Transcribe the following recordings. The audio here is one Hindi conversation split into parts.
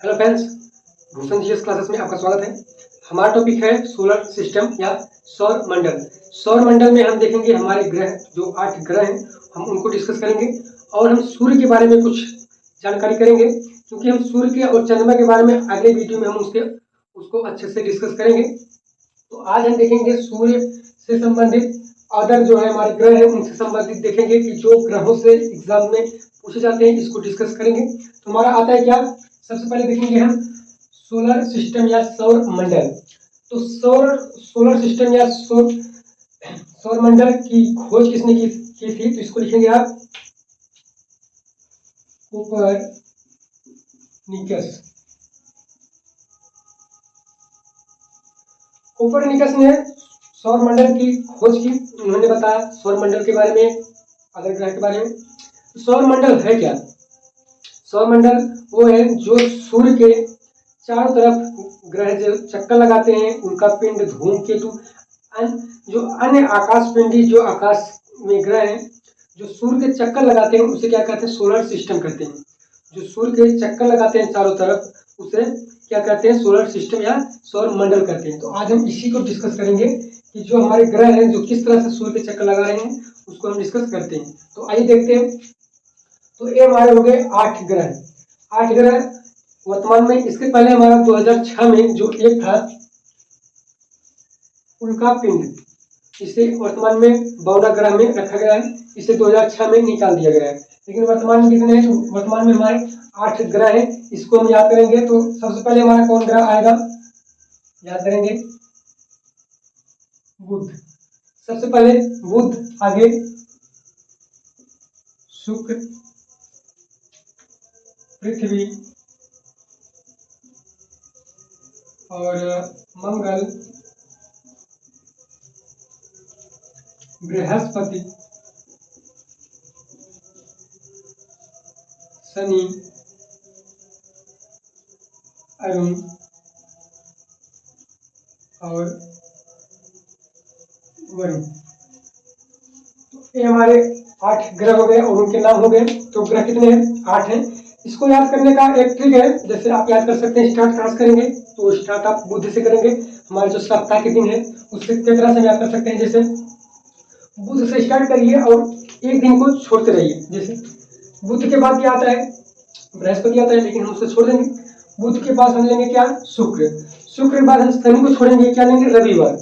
Hello friends, Bhushan GS classes में आपका स्वागत है। हमारा टॉपिक है सोलर सिस्टम या सौर मंडल। सौर मंडल में हम देखेंगे हमारे ग्रह, जो 8 ग्रह हैं, हम उनको डिस्कस करेंगे और हम सूर्य के बारे में कुछ जानकारी करेंगे, क्योंकि हम सूर्य के और चंद्रमा के बारे में अगले वीडियो में हम उसको अच्छे से डिस्कस करेंगे। तो आज हम देखेंगे सूर्य से संबंधित अदर जो है हमारे ग्रह हैं उनसे संबंधित देखेंगे कि जो ग्रहों से एग्जाम में पूछे जाते हैं, इसको डिस्कस करेंगे। तो हमारा आता है क्या, सबसे पहले देखेंगे हम सोलर सिस्टम या सौर मंडल। तो सोलर सिस्टम या सौर मंडल की खोज किसने की थी, तो इसको लिखेंगे आप कोपरनिकस। कोपरनिकस ने सौर मंडल की खोज की। उन्होंने बताया सौर मंडल के बारे में, अदर ग्रह के बारे में। सौर मंडल है क्या? सौर मंडल वो है जो सूर्य के चारों तरफ ग्रह जो चक्कर लगाते हैं, उनका पिंड, धूमकेतु, जो अन्य आकाश पिंडी जो आकाश में ग्रह हैं जो सूर्य के चक्कर लगाते हैं, उसे क्या कहते हैं? सोलर सिस्टम कहते हैं। जो सूर्य के चक्कर लगाते हैं चारों तरफ, उसे क्या कहते हैं? सोलर सिस्टम या सौर मंडल कहते हैं। तो आज हम इसी को डिस्कस करेंगे कि जो हमारे ग्रह हैं जो किस तरह से सूर्य के चक्कर लगा रहे हैं, उसको हम डिस्कस करते हैं। तो आइए देखते हैं। तो ये हमारे हो गए 8 ग्रह। 8 ग्रह वर्तमान में। इसके पहले हमारा 2006 में जो एक था उल्का पिंड, इसे वर्तमान में 52 ग्रह में रखा गया है। इसे 2006 में निकाल दिया गया है। लेकिन वर्तमान में कितने हैं? वर्तमान में हमारे 8 ग्रह हैं। इसको हम याद करेंगे। तो सबसे पहले हमारा कौन ग्रह आएगा, याद करेंगे? बुध। सबसे पहले बुध, आगे शुक्र, पृथ्वी और मंगल, बृहस्पति, शनि, अरुण और वरुण। तो ये हमारे 8 ग्रह हो गए और उनके नाम हो गए। तो ग्रह कितने हैं? 8 हैं। इसको याद करने का एक ट्रिक है, जैसे आप याद कर सकते हैं। स्टार्ट कहाँ से करेंगे? तो स्टार्ट आप बुध से करेंगे। हमारे जो सप्ताह के दिन है उससे किस तरह से याद कर सकते हैं? जैसे बुध से स्टार्ट करिए और एक दिन को छोड़ते रहिए। जैसे बुध के बाद क्या आता है? बृहस्पति आता है, लेकिन हम उसे छोड़ देंगे। बुध के बाद हम लेंगे क्या? शुक्र। शुक्र के बाद हम शनि को छोड़ेंगे, क्या लेंगे? रविवार।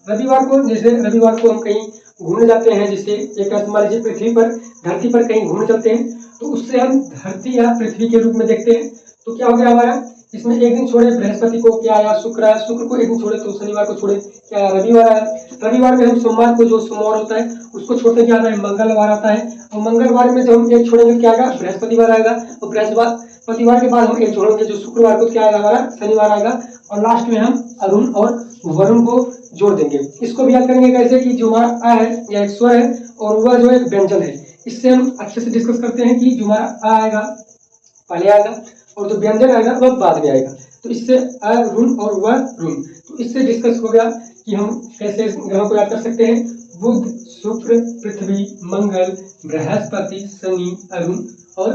रविवार को, जैसे रविवार को हम कहीं घूमने जाते हैं, जैसे एक मान लीजिए पृथ्वी पर, धरती पर कहीं घूमने चलते हैं, तो उससे हम धरती या पृथ्वी के रूप में देखते हैं। तो क्या हो गया हमारा? इसमें एक दिन छोड़े बृहस्पति को, क्या आया? शुक्र आया। शुक्र को एक दिन छोड़े तो शनिवार को छोड़े, क्या आया? रविवार आया। रविवार में हम सोमवार को, जो सोमवार होता है, उसको छोड़ते क्या आता है? मंगलवार आता है। और मंगलवार में जब हम एक छोड़ेंगे क्या आएगा? बृहस्पतिवार आएगा। और बृहस्पतिवार के बाद हम एक छोड़ेंगे, जो शुक्रवार को क्या आएगा? हमारा शनिवार आएगा। और लास्ट में हम अरुण और वरुण को जोड़ देंगे। इसको भी याद करेंगे कैसे कि जो हमारा आ है या एक स्वर है और वह जो एक व्यंजन है। इससे हम अच्छे से डिस्कस करते हैं कि जो हमारा आ आएगा पहले आएगा और जो व्यंजन आएगा वह बाद में आएगा। तो इससे अरुण और वह रुण। तो इससे डिस्कस हो गया कि हम कैसे ग्रहों को याद कर सकते हैं। बुध, शुक्र, पृथ्वी, मंगल, बृहस्पति, शनि, अरुण और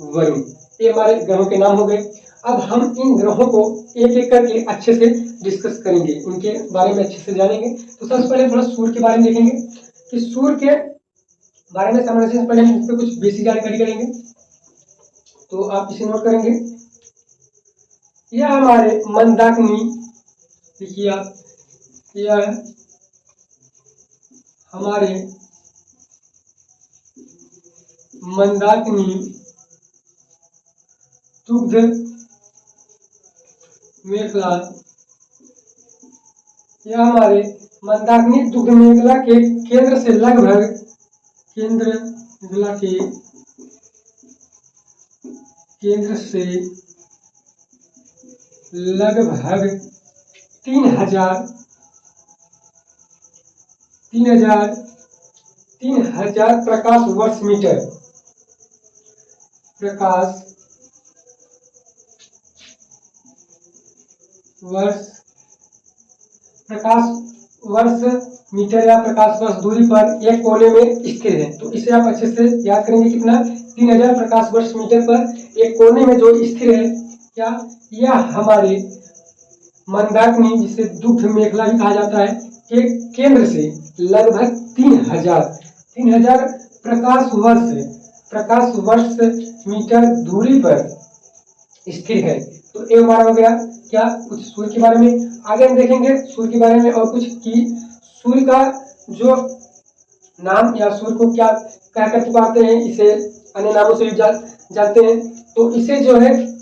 वरुण। ये हमारे ग्रहों के नाम हो गए। अब हम इन ग्रहों को एक एक करके अच्छे से डिस्कस करेंगे, उनके बारे में अच्छे से जानेंगे। तो सबसे पहले थोड़ा सूर्य के बारे में देखेंगे कि सूर्य के बारे में समझने से पहले हम इस पर कुछ बेसिक जानकारी करेंगे। तो आप इसे नोट करेंगे। यह हमारे मंदाकिनी, देखिए आप, यह हमारे मंदाकिनी दुग्ध मेखला, यह हमारे मंदाकिनी दुग्ध मेखला के केंद्र से लगभग 3000 प्रकाश वर्ष मीटर या प्रकाश वर्ष दूरी पर एक कोने में स्थिर है। तो इसे आप अच्छे से याद करेंगे। कितना? 3000 प्रकाश वर्ष मीटर पर एक कोने में जो स्थिर है, क्या, यह हमारे मंदाकिनी जिसे दुग्ध मेखला भी कहा जाता है के केंद्र से लगभग 3000 प्रकाश वर्ष मीटर दूरी पर स्थिर है। तो ये हमारा हो गया क्या, कुछ सूर्य के बारे में। आगे हम देखेंगे सूर्य के बारे में और कुछ कि सूर्य का जो नाम या सूर्य को क्या कहकर पुकारते हैं, इसे अन्य नामों से भी जानते हैं। तो इसे जो है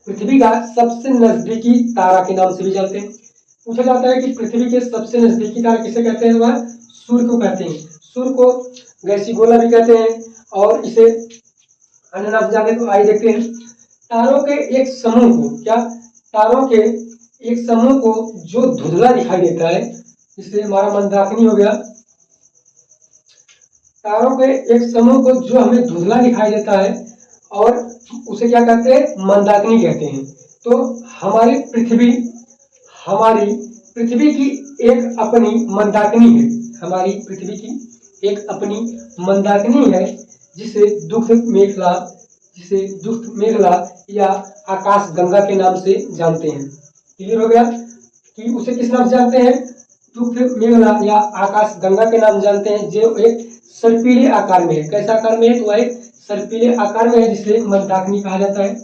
पृथ्वी का सबसे नजदीकी तारा के नाम से भी जानते हैं। पूछा जाता है कि पृथ्वी के सबसे नजदीकी तारा किसे कहते हैं, वह सूर्य को कहते हैं। सूर्य को गैसीय गोला भी कहते हैं और इसे अन्य नाम से जानते हैं। तो आइए देखते हैं तारों के एक समूह को, क्या, तारों के एक समूह को जो धुंधला दिखाई देता है, इसलिए हमारा मंदाकिनी हो गया। तारों के एक समूह को जो हमें धुंधला दिखाई देता है और उसे क्या कहते हैं, मंदाकिनी कहते हैं। तो हमारी पृथ्वी की एक अपनी मंदाकिनी है, हमारी पृथ्वी की एक अपनी मंदाकिनी है जिसे दुग्ध मेखला या आकाश गंगा के नाम से जानते हैं। क्लियर हो गया कि उसे किस नाम से जानते हैं, दुग्ध मेखला या आकाश गंगा के नाम जानते हैं, जो एक सर्पीले आकार में है। कैसा आकार में है, तो वह एक सर्पीले आकार में है जिसे मंदाकिनी कहा जाता है।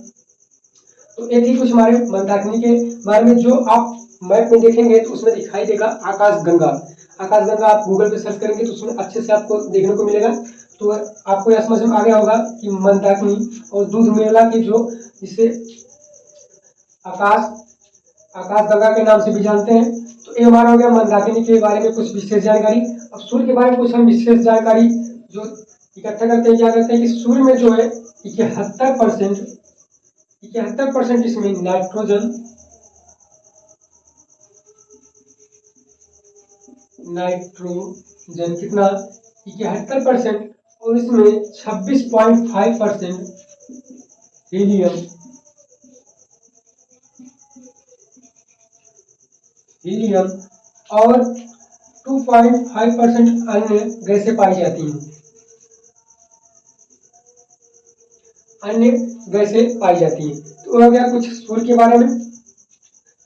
तो एक ही कुछ हमारे मंदाकिनी के बारे में जो आप मैप में देखेंगे तो उसमें दिखाई देगा आकाश गंगा। आकाश गंगा आप गूगल पे सर्च करेंगे तो उसमें अच्छे से आपको देखने को मिलेगा। तो आपको यह समझ में आ गया होगा कि मंदाकिनी और दूध मेखला की जो जिसे आकाश गंगा के नाम से भी जानते हैं। तो ये हमारा हो गया मंदाकिनी के बारे में कुछ विशेष जानकारी। अब सूर्य के बारे में कुछ हम विशेष जानकारी जो इकट्ठा करते हैं, क्या करते हैं कि सूर्य में जो है 71% इसमें नाइट्रोजन कितना, 71%, और इसमें 26.5% हीलियम और 2.5% अन्य गैसें पाई जाती हैं। तो हो गया कुछ सूर्य के बारे में।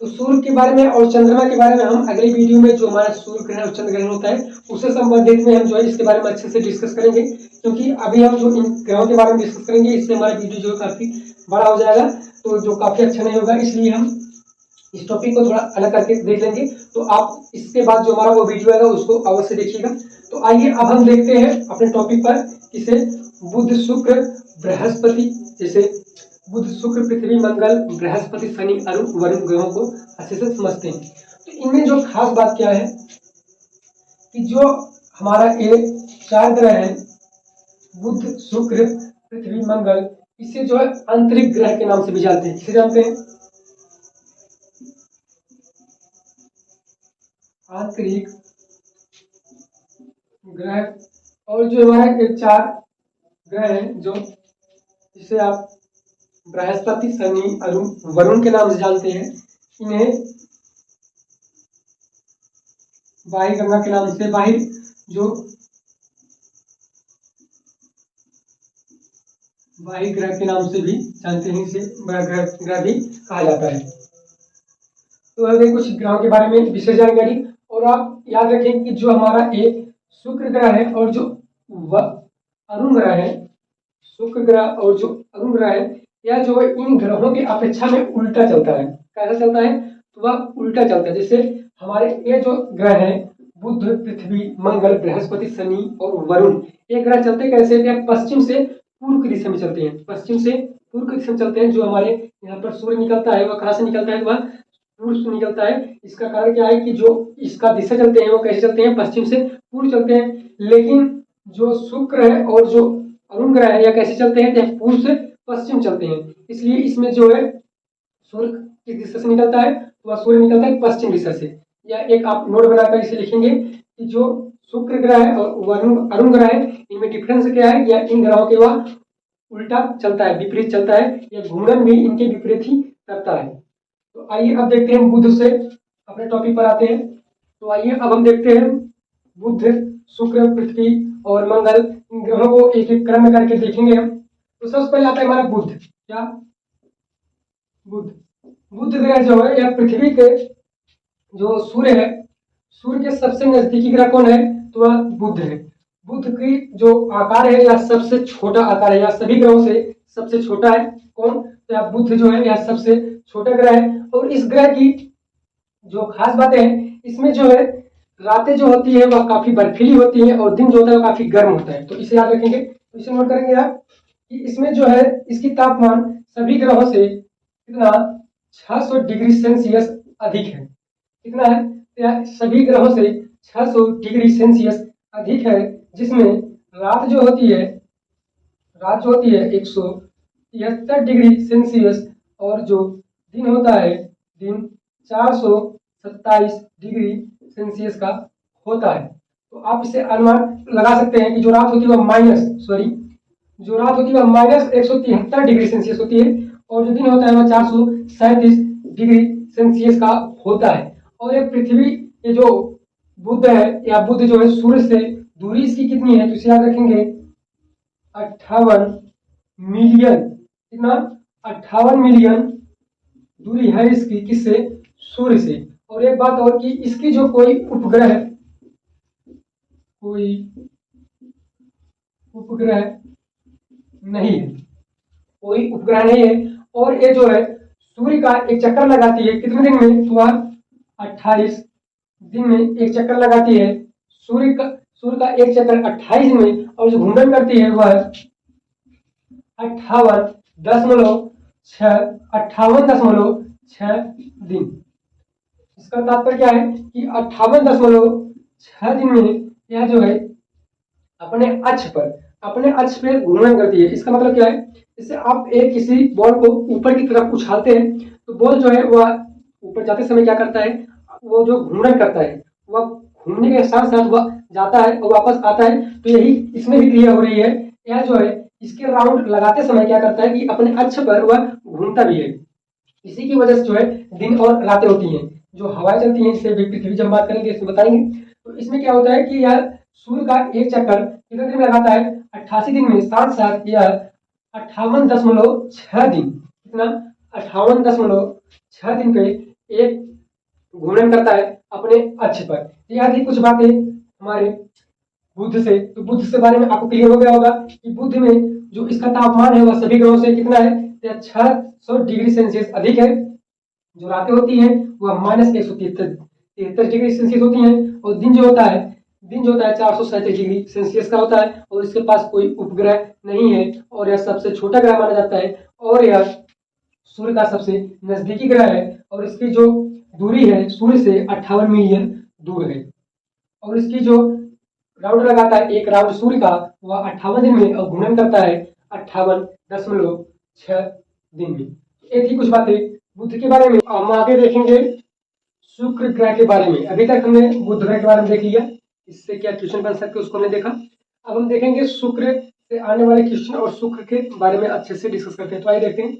तो सूर्य के बारे में और चंद्रमा के बारे में हम अगली वीडियो में जो हमारा सूर्य ग्रहण और चंद्र ग्रहण होता है उससे संबंधित में हम जो है इसके बारे में अच्छे से डिस्कस करेंगे, क्योंकि अभी हम जो इन ग्रहों के बारे में डिस्कस करेंगे इससे हमारा वीडियो जो काफी बड़ा हो जाएगा, तो जो काफी अच्छा नहीं होगा, इसलिए हम इस टॉपिक को थोड़ा अलग करके देख लेंगे। तो आप इसके बाद जो हमारा वो वीडियो आएगा उसको अवश्य देखिएगा। तो आइए अब हम देखते हैं अपने टॉपिक पर, किसे बुध शुक्र बृहस्पति, जैसे बुध शुक्र पृथ्वी मंगल बृहस्पति शनि वरुण ग्रहों को अच्छे से समझते हैं। तो इनमें जो खास बात क्या है कि जो हमारा ये 4 ग्रह है बुध शुक्र पृथ्वी मंगल, इसे जो है आंतरिक ग्रह के नाम से भी जानते हैं। किसे जानते हैं, आंतरिक ग्रह। और जो हमारे 4 ग्रह हैं जो जिसे आप बृहस्पति शनि वरुण के नाम से जानते हैं, इन्हें बाह्य गंगा के नाम से बाह्य ग्रह के नाम से भी जानते हैं, इसे ग्रह भी कहा जाता है। तो अगर कुछ ग्रहों के बारे में विशेष जानकारी, और आप याद रखें कि जो हमारा एक शुक्र ग्रह है और जो अरुण ग्रह है, शुक्र ग्रह और जो अरुण ग्रह है, यह जो है इन ग्रहों की अपेक्षा में उल्टा चलता है। कैसा चलता है, तो वह उल्टा चलता है। जैसे हमारे ये जो ग्रह है बुध पृथ्वी मंगल बृहस्पति शनि और वरुण, ये ग्रह चलते कैसे हैं, पश्चिम से पूर्व की दिशा में चलते हैं। पश्चिम से पूर्व की दिशा में चलते हैं। जो हमारे यहाँ पर सूर्य निकलता है वह कहाँ से निकलता है, वह पूर्व से निकलता है। इसका कारण क्या है कि जो इसका दिशा चलते हैं वो कैसे चलते हैं, पश्चिम से पूर्व चलते हैं। लेकिन जो शुक्र है और जो अरुण ग्रह है, या कैसे चलते हैं, पूर्व से पश्चिम चलते हैं। इसलिए इसमें जो है सूर्य किस दिशा से निकलता है, तो वह सूर्य निकलता है पश्चिम दिशा से। या एक आप नोट बनाकर इसे लिखेंगे कि जो शुक्र ग्रह है और अरुण ग्रह है, इनमें डिफरेंस क्या है, या इन ग्रहों के वह उल्टा चलता है, विपरीत चलता है, या घूर्णन भी इनके विपरीत ही करता है। तो आइए अब देखते हैं बुध से अपने टॉपिक पर आते हैं। तो आइए अब हम देखते हैं बुध शुक्र पृथ्वी और मंगल, इन ग्रहों को एक एक क्रम में करके देखेंगे हम। तो सबसे पहले आता है हमारा बुध। क्या, बुध बुध ग्रह जो है यह पृथ्वी के जो सूर्य है, सूर्य के सबसे नजदीकी ग्रह कौन है? तो वह बुध है। बुध की जो आकार है यह सबसे छोटा आकार है, यह सभी ग्रहों से सबसे छोटा है। कौन? तो यह बुध जो है यह सबसे छोटा ग्रह है। और इस ग्रह की जो खास बातें हैं, इसमें जो है रातें जो होती है वह काफी बर्फीली होती है और दिन जो होता है वो काफी गर्म होता है। तो इसे याद रखेंगे, तो इसे नोट करेंगे आप कि इसमें जो है इसकी तापमान सभी ग्रहों से कितना 600 डिग्री सेल्सियस अधिक है। कितना है? यह सभी ग्रहों से 600 डिग्री सेल्सियस अधिक है, जिसमें रात जो होती है 173 डिग्री सेल्सियस और जो दिन होता है दिन 427 डिग्री सेल्सियस का होता है। तो आप इसे अनुमान लगा सकते हैं कि जो रात होती है वह -173 डिग्री सेल्सियस होती है और जो दिन होता है वह 437 डिग्री सेल्सियस का होता है। और ये पृथ्वी ये जो बुध है या बुध जो है सूर्य से दूरी इसकी कितनी है? तो इसे याद रखेंगे 58 मिलियन। कितना? 58 मिलियन दूरी है इसकी, किससे? सूर्य से। और एक बात और कि इसकी जो कोई उपग्रह नहीं है, कोई उपग्रह नहीं है। और ये जो है सूर्य का एक चक्कर लगाती है कितने दिन में? तो वह 28 दिन में एक चक्कर लगाती है। सूर्य का एक चक्कर 28 दिन में, और जो घूर्णन करती है वह 58.6 दिन। इसका तात्पर्य क्या है कि 58.6 दिन में यह जो है अपने अक्ष पे घूर्णन करती है। इसका मतलब क्या है? जैसे आप एक किसी बॉल को ऊपर की तरफ उछालते हैं तो बॉल जो है वह ऊपर जाते समय क्या करता है? वो जो घूर्णन करता है वह घूमने के साथ साथ वह जाता है और वापस आता है। तो यही इसमें भी क्रिया हो रही है। यह जो है इसके राउंड लगाते समय क्या करता है कि अपने अक्ष पर वह घूमता भी है। इसी की वजह से जो है दिन और रातें होती हैं। जो हवाएं चलती हैं इससे पृथ्वी, जब बात करेंगे इसमें बताएंगे। तो इसमें क्या होता है कि यह सूर्य का एक चक्कर कितने दिन में लगाता है? 88 दिन में। साथ साथ यह 58.6 दिन, कितना? 58.6 दिन पे एक घूर्णन करता है अपने अक्ष पर। यह थी कुछ बातें हमारे बुध से। तो बुध से बारे में आपको क्लियर हो गया होगा कि बुध में जो इसका तापमान है वह सभी ग्रहों से कितना है? 600 डिग्री सेल्सियस अधिक है। जो रातें होती हैं वह -173 डिग्री सेल्सियस होती हैं। और दिन जो होता है 437 डिग्री सेल्सियस का होता है। और इसके पास कोई उपग्रह नहीं है और यह सबसे छोटा ग्रह माना जाता है। और यह सूर्य का सबसे नजदीकी ग्रह है और इसकी जो दूरी है सूर्य से 58 मिलियन दूर है। और इसकी जो राउंड लगाता है एक राउंड सूर्य का वह 58 दिन में और घूर्णन करता है 58.6 दिन में। ये थी कुछ बातें बुध के बारे में। हम आगे देखेंगे शुक्र ग्रह के बारे में। अभी तक हमने बुध ग्रह के बारे में देख लिया, इससे क्या क्वेश्चन बन सकते उसको हमने देखा। अब हम देखेंगे शुक्र से आने वाले क्वेश्चन और शुक्र के बारे में अच्छे से डिस्कस करते हैं। तो आइए देखते हैं।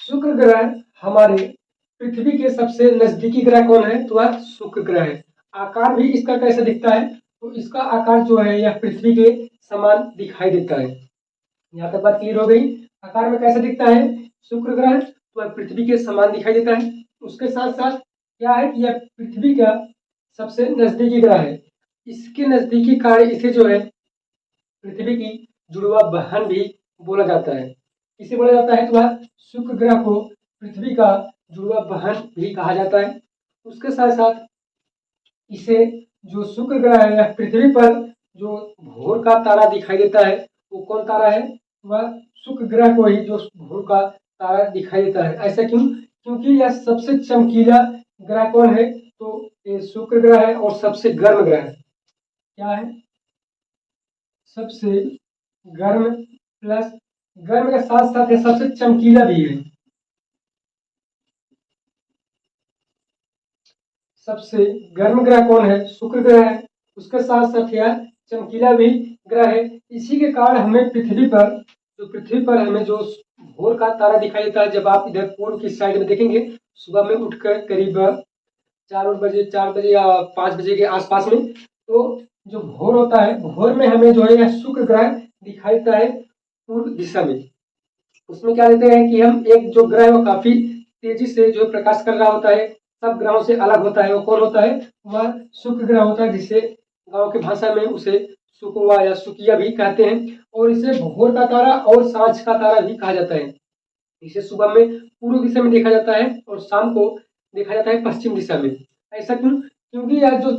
शुक्र ग्रह हमारे पृथ्वी के सबसे नजदीकी ग्रह कौन है? तो वह शुक्र ग्रह है। आकार भी इसका कैसे दिखता है? तो इसका आकार जो है यह पृथ्वी के समान दिखाई देता है। यहाँ तक बात क्लियर हो गई। आकार में कैसे दिखता है शुक्र ग्रह? तो वह पृथ्वी के समान दिखाई देता है। उसके साथ साथ क्या है कि यह पृथ्वी का सबसे नजदीकी ग्रह है। इसके नजदीकी कारण इसे जो है पृथ्वी की जुड़वा बहन भी बोला जाता है। इसे बोला जाता है तो वह शुक्र ग्रह को पृथ्वी का जुड़वा बहन भी कहा जाता है। उसके साथ साथ इसे जो शुक्र ग्रह है यह पृथ्वी पर जो भोर का तारा दिखाई देता है वो कौन तारा है? वह शुक्र ग्रह को ही जो भोर का तारा दिखाई देता है। ऐसा क्यों? क्योंकि यह सबसे चमकीला ग्रह कौन है? तो ये शुक्र ग्रह है और सबसे गर्म ग्रह है। क्या है? सबसे गर्म, प्लस गर्म के साथ साथ ये सबसे चमकीला भी है। सबसे गर्म ग्रह कौन है? शुक्र ग्रह है। उसके साथ साथ यह चमकीला भी ग्रह है। इसी के कारण हमें पृथ्वी पर हमें जो भोर का तारा दिखाई देता है, जब आप इधर पूर्व की साइड में देखेंगे सुबह में उठकर करीब 4 बजे या 5 बजे के आसपास में, तो जो भोर होता है भोर में हमें जो है यह शुक्र ग्रह दिखाई देता है पूर्व दिशा में। उसमें क्या देते हैं कि हम एक जो ग्रह है वो काफी तेजी से जो प्रकाश कर रहा होता है, सब ग्रहों से अलग होता है, वो कौन होता है? वह शुक्र ग्रह होता है, जिसे गांव की भाषा में उसे सुकवा या सुकिया भी कहते हैं। और इसे भोर का तारा और सांझ का तारा भी कहा जाता है। इसे सुबह में पूर्व दिशा में देखा जाता है और शाम को देखा जाता है पश्चिम दिशा में। ऐसा क्यों? क्योंकि यह जो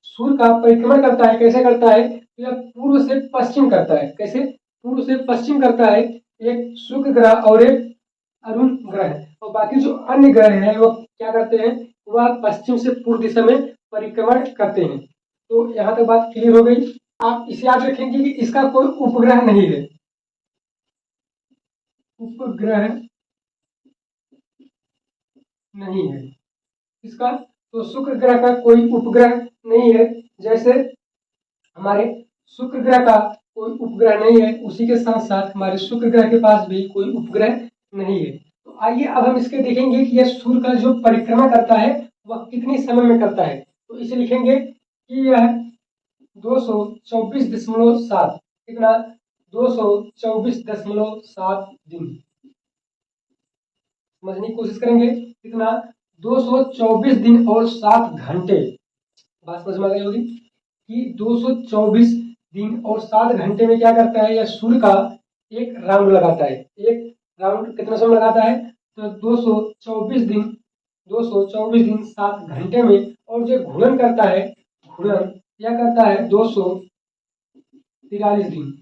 सूर्य का परिक्रमण करता है, कैसे करता है? तो यह पूर्व से पश्चिम करता है। कैसे? पूर्व से पश्चिम करता है। एक शुक्र ग्रह और एक अरुण ग्रह, और बाकी जो अन्य ग्रह हैं वो क्या करते हैं? वह पश्चिम से पूर्व दिशा में परिक्रमण करते हैं। तो यहाँ तक बात क्लियर हो गई। आप इसे याद रखेंगे कि इसका कोई उपग्रह नहीं है। उपग्रह नहीं है इसका। तो शुक्र ग्रह का कोई उपग्रह नहीं है। जैसे हमारे शुक्र ग्रह का कोई उपग्रह नहीं है, उसी के साथ साथ हमारे शुक्र ग्रह के पास भी कोई उपग्रह नहीं है। तो आइए अब हम इसके देखेंगे कि यह सूर्य का जो परिक्रमा करता है वह कितने समय में करता है। तो इसे लिखेंगे कि यह 224.7 कितना? 224.7 दिन। समझने की कोशिश करेंगे कितना? 224 दिन और 7 घंटे। बात समझ में आ गई होगी कि 224 दिन और 7 घंटे में क्या करता है? यह सूर्य का एक राउंड लगाता है। एक राउंड कितना समय लगाता है? तो 224 दिन 7 घंटे में। और जो घूर्णन करता है, घूर्णन क्या करता है? 243 दिन।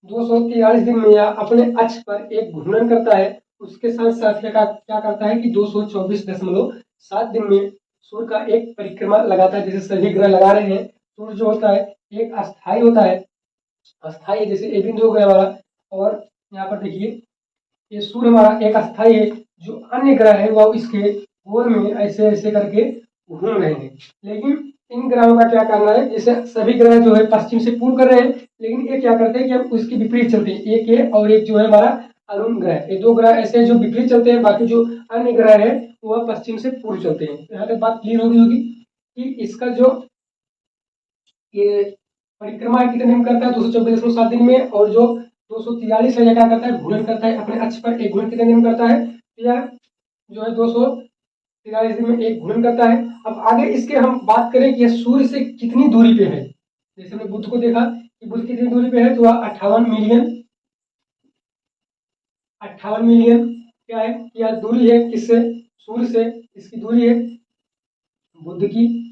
243 दिन में यह अपने अक्ष पर एक घूर्णन करता है। उसके साथ साथ क्या करता है कि 224.7 दिन में सूर्य का एक परिक्रमा लगाता है, जैसे सभी ग्रह लगा रहे हैं। सूर्य जो होता है एक अस्थाई होता है, अस्थाई जैसे ए बिंदु हो गया हमारा। और यहाँ पर देखिए ये सूर्य हमारा एक अस्थाई है। जो अन्य ग्रह है वह इसके गोल में ऐसे ऐसे करके घूम रहे हैं। लेकिन इन ग्रहों का क्या करना है? जैसे सभी ग्रह जो है पश्चिम से पूर्व कर रहे हैं, लेकिन ये क्या करते हैं कि हम उसकी विपरीत चलते हैं। एक ये और एक जो है हमारा अरुण ग्रह, ये दो ग्रह ऐसे जो विपरीत चलते हैं। बाकी जो अन्य ग्रह है वह पश्चिम से पूर्व चलते हैं। यहाँ तक बात क्लियर हो गई होगी कि इसका जो ये परिक्रमा कितने दिन करता है? 224.7 दिन में। और जो 243 है, क्या करता है? घूर्णन करता है अपने अक्ष पर। एक घूर्णन कितने दिन करता है? यह जो है 243 दिन में एक घूर्णन करता है। अब आगे इसके हम बात करें कि यह सूर्य से कितनी दूरी पे है। जैसे हमने बुध को देखा कि बुध कितनी दूरी पे है, तो वह 58 मिलियन क्या है? यह दूरी है किससे? सूर्य से। इसकी दूरी है बुध की।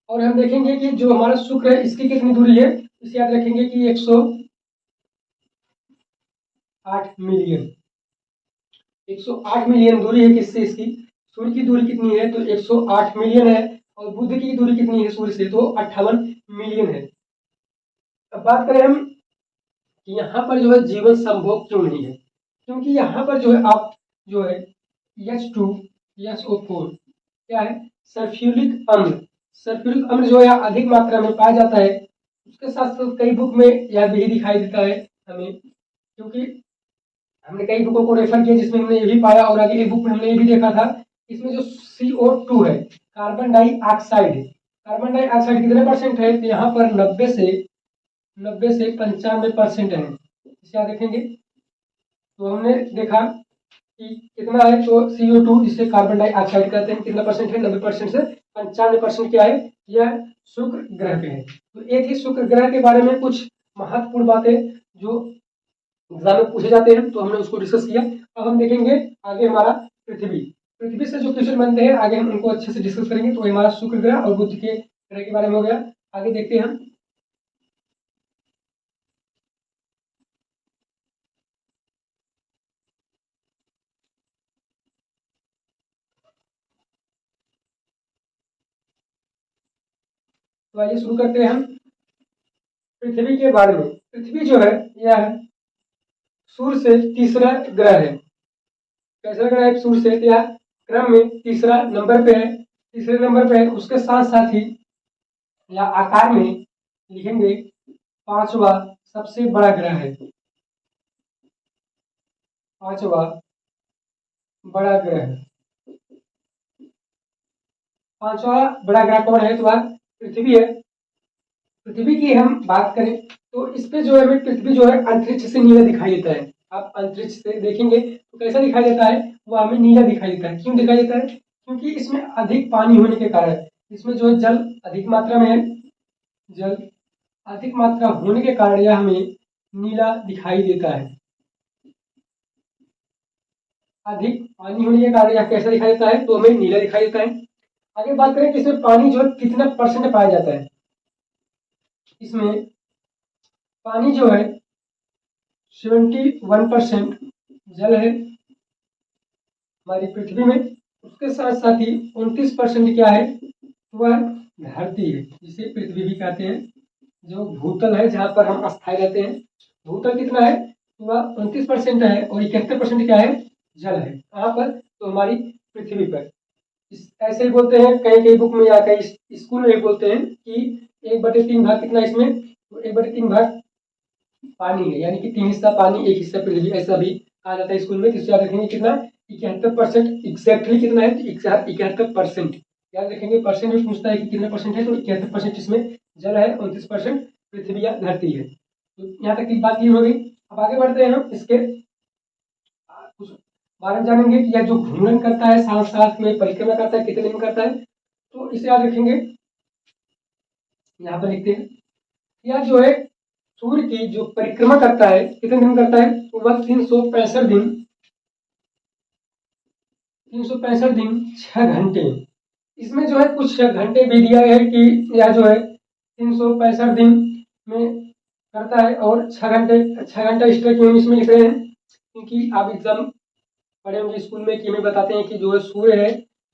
और हम देखेंगे कि जो हमारा शुक्र है इसकी कितनी दूरी है। इसे याद रखेंगे कि 108 मिलियन। 108 मिलियन दूरी है किससे इसकी? सूर्य की दूरी कितनी है? तो 108 मिलियन है। और बुध की दूरी कितनी है सूर्य से? तो 58 मिलियन है। अब बात करें हम कि यहाँ पर जो है जीवन संभव क्यों नहीं है। क्योंकि यहाँ पर जो है आप जो है H2SO4 क्या है? सल्फ्यूरिक अम्ल। सल्फ्यूरिक अम्ल जो है अधिक मात्रा में पाया जाता है। उसके साथ साथ कई बुक में यह भी दिखाई देता है हमें, क्योंकि हमने कई बुकों को रेफर किया जिसमें हमने ये भी पाया। और आगे एक बुक में हमने ये भी देखा था, इसमें जो CO2 है, कार्बन डाइऑक्साइड है। कार्बन डाइऑक्साइड कितने परसेंट है? तो यहाँ पर 90 से 95% है। इसे याद रखेंगे। तो हमने देखा कि कितना है? तो CO2 जिसे कार्बन डाइऑक्साइड कहते हैं, कितना परसेंट है? 90% से 95% क्या है? यह शुक्र ग्रह पे है। तो ये थी शुक्र ग्रह के बारे में कुछ महत्वपूर्ण बातें जो एग्जाम में पूछे जाते हैं, तो हमने उसको डिस्कस किया। अब हम देखेंगे आगे हमारा पृथ्वी। पृथ्वी से जो क्वेश्चन बनते हैं आगे हम उनको अच्छे से डिस्कस करेंगे। तो हमारा शुक्र ग्रह और बुध के ग्रह के बारे में हो गया। आगे देखते हैं हम। तो आइए शुरू करते हैं हम पृथ्वी के बारे में। पृथ्वी जो है यह सूर्य से तीसरा ग्रह है। कैसा ग्रह है? सूर्य से यह क्रम में तीसरा नंबर पे है, तीसरे नंबर पे है। उसके साथ साथ ही या आकार में लिखेंगे पांचवा सबसे बड़ा ग्रह है। पांचवा बड़ा ग्रह। पांचवा बड़ा ग्रह कौन है? तो वह पृथ्वी है। पृथ्वी की हम बात करें तो इस पे जो है हमें पृथ्वी जो है अंतरिक्ष से नीला दिखाई देता है। आप अंतरिक्ष से देखेंगे तो कैसा दिखाई देता है, वो हमें नीला दिखाई देता है। क्यों दिखाई देता है? क्योंकि इसमें अधिक पानी होने के कारण, इसमें जो है जल अधिक मात्रा में है, जल अधिक मात्रा होने के कारण यह हमें नीला दिखाई देता है। अधिक पानी होने के कारण यह कैसा दिखाई देता है, तो हमें नीला दिखाई देता है। आगे बात करें कि इसमें पानी जो है कितना परसेंट पाया जाता है। इसमें पानी जो है 71% जल है हमारी पृथ्वी में। उसके साथ साथ ही 29% क्या है, वह धरती है, जिसे पृथ्वी भी कहते हैं। जो भूतल है जहाँ पर हम अस्थायी रहते हैं, भूतल कितना है, वह 29% है और 71% क्या है, जल है। कहाँ पर, तो हमारी पृथ्वी पर। ऐसे ही बोलते हैं कई कई बुक में या कई स्कूल में बोलते हैं कि 1/3 भाग कितना इसमें, तो 1/3 भाग पानी है, यानी कि 3 हिस्सा पानी 1 हिस्सा पृथ्वी, ऐसा भी कहा जाता है स्कूल में। तो याद रखेंगे कितना, 71%। एग्जैक्टली कितना है, तो 71%। याद रखेंगे, परसेंट भी पूछता है कि कितने परसेंट है, तो 71% इसमें जल है, 29% पृथ्वी या धरती है। तो यहाँ तक की बात क्लियर हो गई। अब आगे बढ़ते हैं हम इसके कुछ बारे में जानेंगे कि यह जो घूर्णन करता है, साथ साथ में परिक्रमा करता है, कितने दिन करता है, तो इसे याद रखेंगे। यहाँ पर लिखते हैं, यह जो है सूर्य की जो परिक्रमा करता है, कितने दिन करता है, तो वह 365 दिन, 365 दिन 6 घंटे। इसमें जो है कुछ घंटे भी दिया है कि यह जो है 365 दिन में करता है और 6 घंटा इसलिए क्यों इसमें लिख रहे हैं, क्योंकि आप एग्जाम पढ़े होंगे स्कूल में कि हमें बताते हैं कि जो है सूर्य है,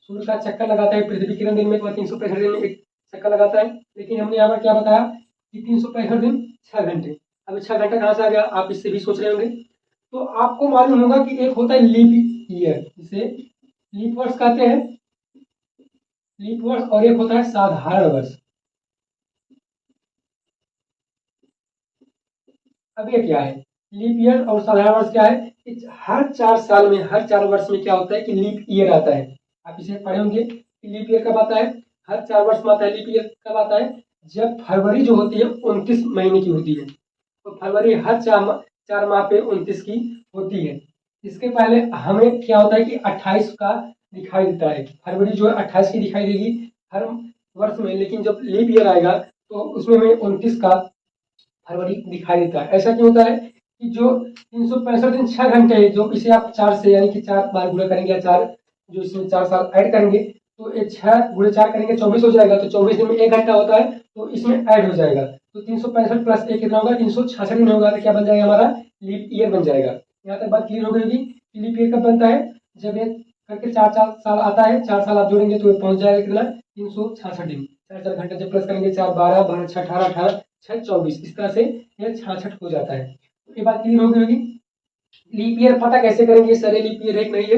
सूर्य का चक्कर लगाता है पृथ्वी कितने दिन में, तो 365 दिन में एक चक्कर लगाता है। लेकिन हमने यहाँ पर क्या बताया कि 365 दिन 6 घंटे। अब 6 घंटा कहाँ से आ गया, आप इससे भी सोच रहे होंगे। तो आपको मालूम होगा कि एक होता है लीप ईयर, जिसे लीप वर्ष कहते हैं, लीप वर्ष, और एक होता है साधारण वर्ष। अब ये क्या है, लीप ईयर और साधारण वर्ष क्या है, हर 4 साल में, हर 4 वर्ष में क्या होता है कि लीप ईयर आता है। आप इसे पढ़े होंगे कि लीप ईयर कब आता है, हर 4 वर्ष में आता है। लीप ईयर कब आता है, जब फरवरी जो होती है 29 महीने की होती है। तो फरवरी हर 4 माह पे 29 की होती है। इसके पहले हमें क्या होता है कि 28 का दिखाई देता है, फरवरी जो है 28 की दिखाई देगी हर वर्ष में। लेकिन जब लीप ईयर आएगा तो उसमें हमें 29 का फरवरी दिखाई देता है। ऐसा क्यों होता है कि जो 365 दिन 6 घंटे, जो इसे आप 4 से यानी कि 4 बार गुणा करेंगे या 4 जो इसमें 4 साल ऐड करेंगे, तो ये 6 गुणे 4 करेंगे 24 हो जाएगा। तो 24 दिन में 1 घंटा होता है, तो इसमें ऐड हो जाएगा। तो 365 प्लस 1 कितना होगा, 366 दिन होगा। तो क्या बन जाएगा, हमारा लीप ईयर बन जाएगा। यहाँ तक बात क्लियर हो गई होगी। लीप ईयर कब बनता है, जब एक करके 4 साल आता है, 4 साल आप जोड़ेंगे तो पहुंच जाएगा कितना, 366 दिन। 4 घंटे जब प्लस करेंगे, 4 12 12 6 18 18 6 24, इस तरह से यह 66 हो जाता है। तो ये बात क्लियर हो गई होगी। लीप ईयर पता कैसे करेंगे, सारे लीप ईयर एक नहीं है।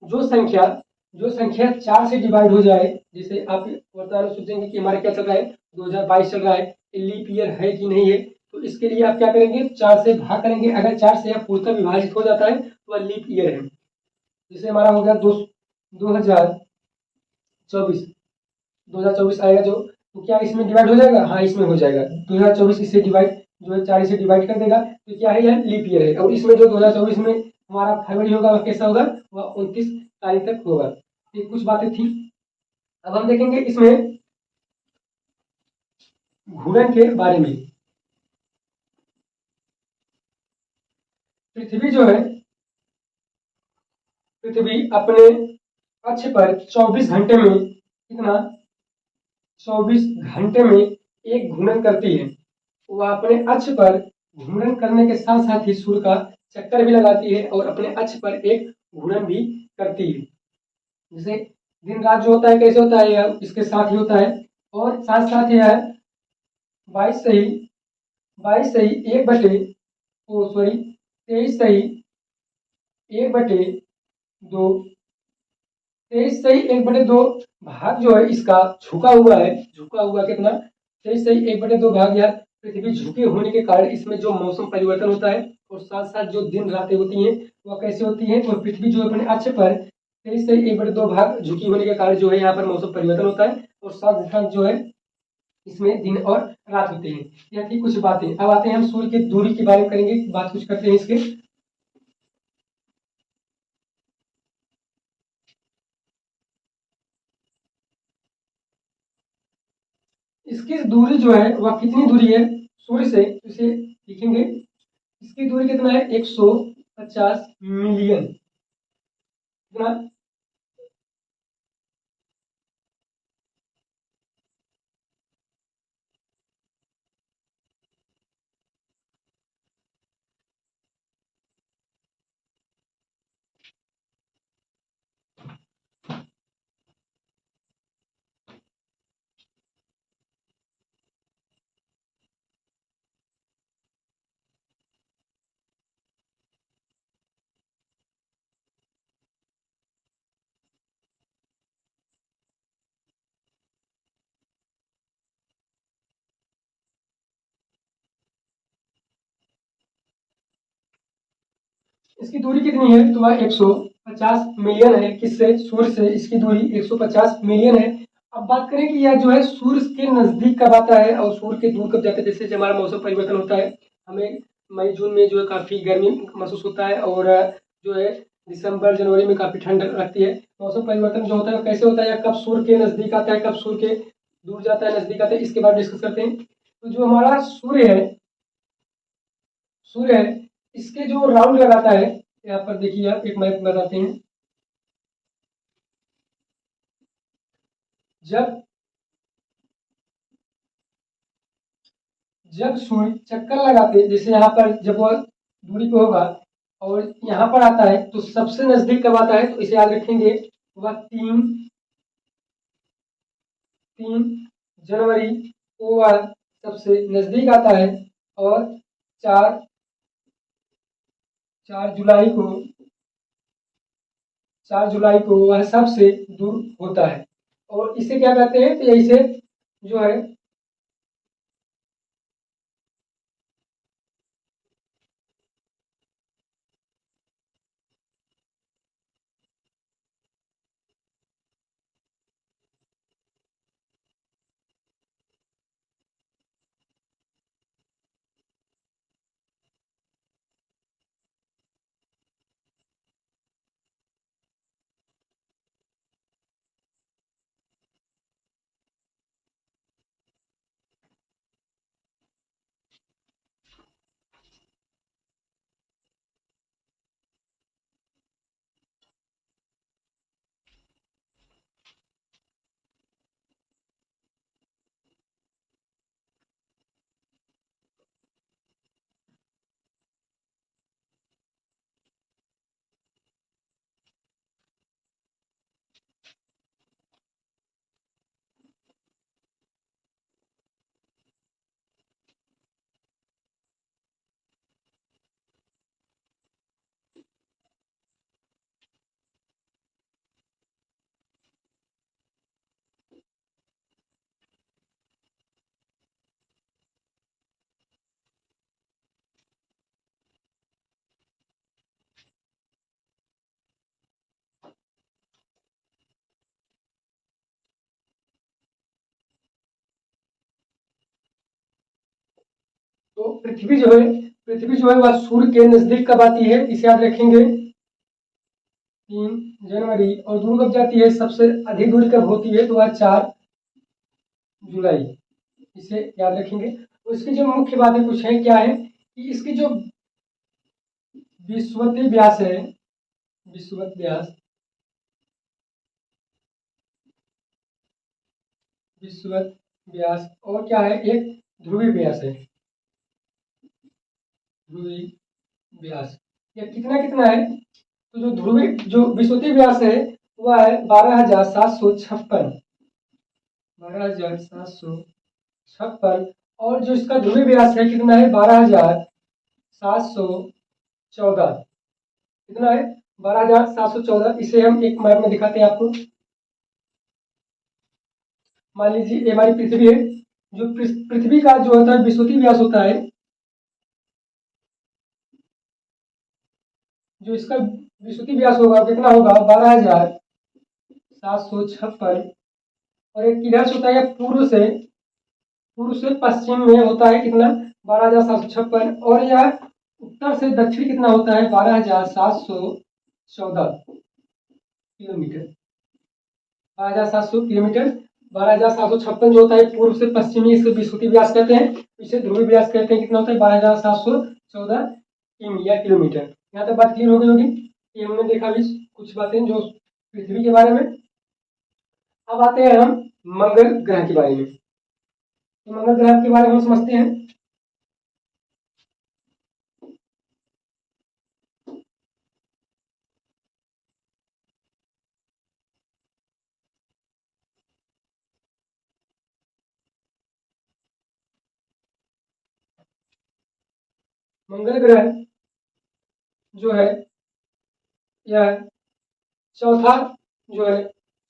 जो संख्या 4 से डिवाइड हो जाए, जैसे आप वर्तमान में सोचेंगे कि हमारे क्या चल रहा है, 2022 चल रहा है, लीप ईयर है कि नहीं है, तो इसके लिए आप क्या करेंगे, 4 से भाग करेंगे। अगर 4 से यह पूर्णतः विभाजित हो जाता है तो वह लीप ईयर है। जैसे हमारा हो गया 2024, 2024 आएगा जो, तो क्या इसमें डिवाइड हो जाएगा, हाँ इसमें हो जाएगा। 2024 इससे डिवाइड, जो है 4 से डिवाइड कर देगा, तो क्या है, यह लीप ईयर है। और इसमें जो 2024 में हमारा फरवरी होगा वह कैसा होगा, वह 29 तारीख तक होगा। ये कुछ बातें थी। अब हम देखेंगे इसमें घूर्णन के बारे में। पृथ्वी जो है, पृथ्वी अपने अक्ष पर 24 घंटे में कितना, 24 घंटे में एक घूर्णन करती है। वह अपने अक्ष पर घूर्णन करने के साथ साथ ही सूर्य का चक्कर भी लगाती है और अपने अक्ष पर एक घूर्णन भी करती है। जैसे दिन रात जो होता है कैसे होता है, यह इसके साथ ही होता है। और साथ साथ यह 22 सही 1/23 सही 1/2, 23 सही 1/2 भाग जो है इसका झुका हुआ है। झुका हुआ कितना, 23 सही 1/2 भाग। यह पृथ्वी झुके होने के कारण इसमें जो मौसम परिवर्तन होता है और साथ साथ जो दिन रातें होती हैं वह कैसे होती है, और पृथ्वी जो अपने अक्ष पर 23 सही 1/2 भाग झुकी होने के कारण जो है यहाँ पर मौसम परिवर्तन होता है। और साथ साथ जो है इसमें दिन और रात होते हैं। यह थी कुछ बातें। अब आते हैं हम सूर्य की दूरी के बारे में करेंगे, बात कुछ करते हैं इसके। इसकी दूरी जो है वह कितनी दूरी है सूर्य से, इसे लिखेंगे। इसकी दूरी कितना है, 150 मिलियन। कितना? इसकी दूरी कितनी है, तो वह 150 मिलियन है। किससे? सूर्य से इसकी दूरी 150 मिलियन है। अब बात करें कि यह जो है सूर्य के नजदीक कब आता है और सूर्य के दूर कब जाता है। जैसे जब हमारा मौसम परिवर्तन होता है, हमें मई जून में जो है काफी गर्मी महसूस होता है, और जो है दिसंबर जनवरी में काफी ठंड लगती है। मौसम परिवर्तन जो होता है कैसे होता है, या कब सूर्य के नजदीक आता है, कब सूर्य के दूर जाता है, नजदीक आता है, इसके बारे में डिस्कस करते हैं। तो जो हमारा सूर्य है, इसके जो राउंड लगाता है, यहाँ पर देखिए आप, एक मैप बताते हैं। जब जब सूर्य चक्कर लगाते, जैसे यहाँ पर जब वह दूरी पे होगा और यहाँ पर आता है, तो सबसे नजदीक कब आता है, तो इसे याद रखेंगे। वह 3 जनवरी को वह सबसे नजदीक आता है, और चार 4 जुलाई को 4 जुलाई को वह सबसे दूर होता है। और इसे क्या कहते हैं, तो इसे जो है तो पृथ्वी जो है वह सूर्य के नजदीक कब आती है, इसे याद रखेंगे। 3 जनवरी। और दूर कब जाती है, सबसे अधिक दूरी कब होती है, तो वह 4 जुलाई। इसे याद रखेंगे। तो इसकी जो मुख्य बातें कुछ है, क्या है कि इसकी जो विषुवतीय व्यास है, विषुवत व्यास विषुवत व्यास, और क्या है, एक ध्रुवीय व्यास है, ध्रुवीय व्यास। यह कितना कितना है, तो जो विषुवतीय व्यास है वह है 12,756। 12,756। और जो इसका ध्रुवीय व्यास है कितना है, 12,714। कितना है, 12,714। इसे हम एक मैप में दिखाते हैं आपको। मान लीजिए ये हमारी पृथ्वी है। जो पृथ्वी का जो होता है विषुवतीय व्यास होता है, जो इसका विषुवतीय व्यास होगा कितना होगा, 12,756। और एक किधर से होता है, पूर्व से पूर्व से पश्चिम में होता है कितना 12,756, और यह उत्तर से दक्षिण कितना होता है 12,714 किलोमीटर। 12,700 किलोमीटर, 12,756 जो होता है पूर्व से पश्चिमी, इसे विषुवती व्यास कहते हैं, इसे ध्रुवीय व्यास कहते हैं। कितना होता है 12,714 किमी या किलोमीटर। यहाँ तक बात क्लियर हो गई होगी। ये हमने देखा भी कुछ बातें जो पृथ्वी के बारे में। अब आते हैं हम मंगल ग्रह के बारे में। तो मंगल ग्रह के बारे में हम समझते हैं। मंगल ग्रह जो है यह चौथा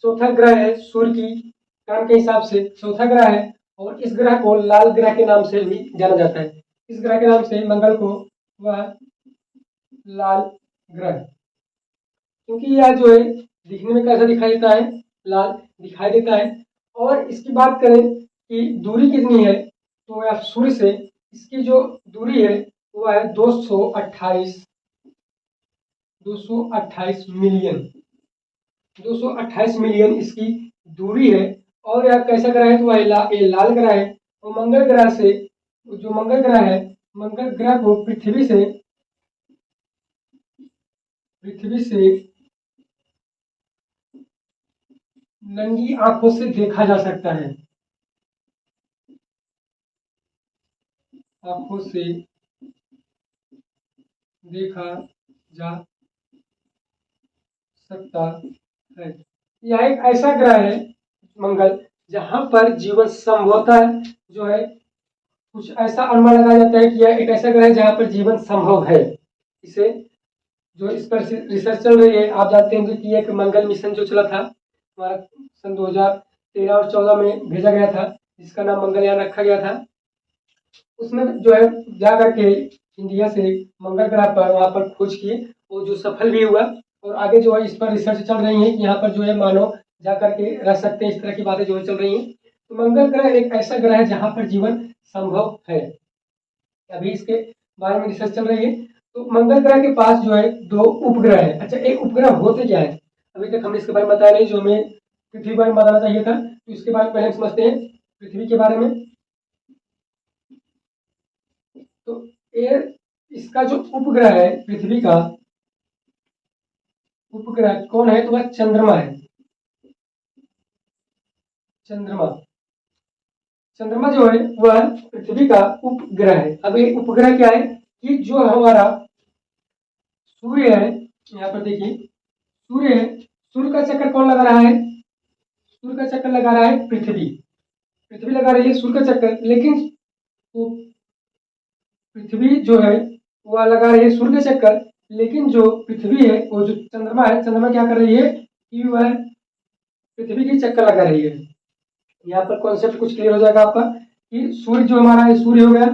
चौथा ग्रह है, सूर्य की काम के हिसाब से चौथा ग्रह है, और इस ग्रह को लाल ग्रह के नाम से भी जाना जाता है। इस ग्रह के नाम से मंगल को वह लाल ग्रह, क्योंकि यह जो है दिखने में कैसा दिखाई देता है, लाल दिखाई देता है। और इसकी बात करें कि दूरी कितनी है, तो यह सूर्य से इसकी जो दूरी है वह है 228 मिलियन, 228 मिलियन इसकी दूरी है। और यह कैसा ग्रह है, तो वह लाल ग्रह है। और मंगल ग्रह से जो मंगल ग्रह है, मंगल ग्रह को पृथ्वी से नंगी आंखों से देखा जा सकता है, आंखों से देखा जा सकता है। यह एक ऐसा ग्रह है मंगल, जहां पर जीवन संभवतः जो है कुछ ऐसा अनुमान लगाया जाता है कि यह एक ऐसा ग्रह है जहां पर जीवन संभव है। इसे जो इस पर रिसर्च चल रही है, आप जानते हैं कि एक मंगल मिशन जो चला था हमारा सन 2013 और 14 में भेजा गया था, जिसका नाम मंगलयान रखा गया था। उसमें जो है जा करके इंडिया से मंगल ग्रह पर वहां पर खोज किए, वो जो सफल भी हुआ। और आगे जो है इस पर रिसर्च चल रही है कि यहाँ पर जो है मानव जा करके रह सकते हैं, इस तरह की बातें जो है चल रही हैं। तो मंगल ग्रह एक ऐसा ग्रह है जहाँ पर जीवन संभव है, अभी इसके बारे में रिसर्च चल रही है। तो मंगल ग्रह के पास जो है 2 उपग्रह है। अच्छा, एक उपग्रह होते क्या है, अभी तक हमने इसके बारे में बताया नहीं, जो हमें पृथ्वी के बारे में बताना चाहिए था। तो इसके बारे में पहले समझते हैं पृथ्वी के बारे में। तो ये इसका जो उपग्रह है पृथ्वी का, उपग्रह कौन है, तो वह चंद्रमा है। चंद्रमा जो है वह पृथ्वी का उपग्रह है। अब ये उपग्रह क्या है कि जो हमारा सूर्य है, यहाँ पर देखिए सूर्य है, सूर्य का चक्कर कौन लगा रहा है, सूर्य का चक्कर लगा रहा है पृथ्वी लगा रही है सूर्य का चक्कर। लेकिन वो पृथ्वी जो है वह लगा रही है सूर्य का चक्कर, लेकिन जो पृथ्वी है, वो जो चंद्रमा है, चंद्रमा क्या कर रही है कि वह पृथ्वी की चक्कर लगा रही है। यहाँ पर कॉन्सेप्ट कुछ क्लियर हो जाएगा आपका कि सूर्य जो हमारा है, सूर्य हो गया